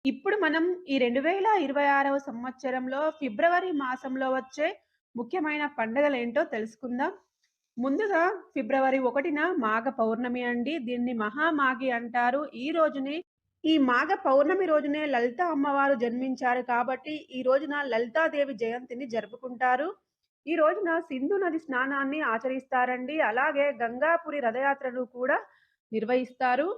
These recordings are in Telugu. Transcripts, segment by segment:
ఇప్పుడు మనం ఈ 2026వ సంవత్సరంలో ఫిబ్రవరి మాసంలో వచ్చే ముఖ్యమైన పండుగలేంటో తెలుసుకుందాం. ముందుగా ఫిబ్రవరి 1న మాఘ పౌర్ణమి అండి. దీన్ని మహామాఘి అంటారు. ఈ మాఘ పౌర్ణమి రోజునే లలిత అమ్మవారు జన్మించారు కాబట్టి, ఈ రోజున లలితాదేవి జయంతిని జరుపుకుంటారు. ఈ రోజున సింధు నది స్నానాన్ని ఆచరిస్తారండి. అలాగే గంగాపురి రథయాత్రను కూడా నిర్వహిస్తారు.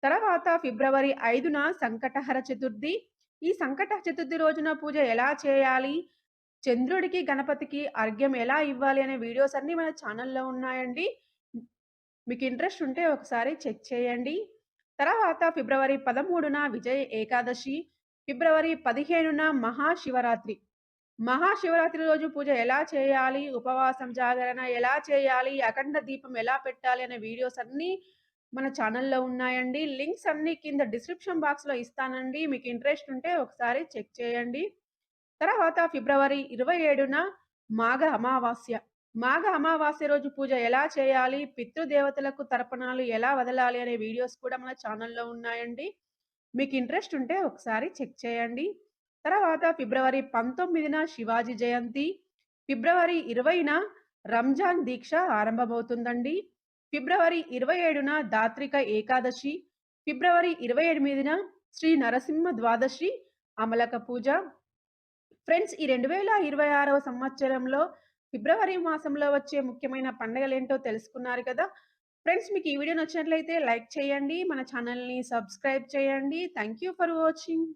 తర్వాత ఫిబ్రవరి 5న సంకటహర చతుర్థి. ఈ సంకట చతుర్థి రోజున పూజ ఎలా చేయాలి? చంద్రుడికి, గణపతికి అర్ఘ్యం ఎలా ఇవ్వాలి అనే వీడియోస్ అన్నీ మన ఛానల్‌లో ఉన్నాయండి. మీకు ఇంట్రెస్ట్ ఉంటే ఒకసారి చెక్ చేయండి. తర్వాత ఫిబ్రవరి 13న విజయ ఏకాదశి. ఫిబ్రవరి 15న మహాశివరాత్రి. మహాశివరాత్రి రోజు పూజ ఎలా చేయాలి? ఉపవాసం జాగరణ ఎలా చేయాలి? అఖండ దీపం ఎలా పెట్టాలి? అనే వీడియోస్ అన్నీ మన ఛానల్‌లో ఉన్నాయండి. లింక్స్ అన్నీ కింద డిస్క్రిప్షన్ బాక్స్‌లో ఇస్తానండి. మీకు ఇంట్రెస్ట్ ఉంటే ఒకసారి చెక్ చేయండి. తర్వాత ఫిబ్రవరి 27న మాఘ అమావాస్య. మాఘ అమావాస్య రోజు పూజ ఎలా చేయాలి? పితృదేవతలకు తర్పణాలు ఎలా వదలాలి? అనే వీడియోస్ కూడా మన ఛానల్‌లో ఉన్నాయండి. మీకు ఇంట్రెస్ట్ ఉంటే ఒకసారి చెక్ చేయండి. తర్వాత ఫిబ్రవరి 19న శివాజీ జయంతి. ఫిబ్రవరి 20న రంజాన్ దీక్ష ఆరంభమవుతుందండి. ఫిబ్రవరి 27న దాత్రిక ఏకాదశి. ఫిబ్రవరి 28న శ్రీ నరసింహ ద్వాదశి అమలక పూజ. ఫ్రెండ్స్, ఈ 2026వ సంవత్సరంలో ఫిబ్రవరి మాసంలో వచ్చే ముఖ్యమైన పండుగలేంటో తెలుసుకున్నారు కదా! ఫ్రెండ్స్, మీకు ఈ వీడియో నచ్చినట్లయితే లైక్ చేయండి. మన ఛానల్‌ని సబ్స్క్రైబ్ చేయండి. Thank you for watching.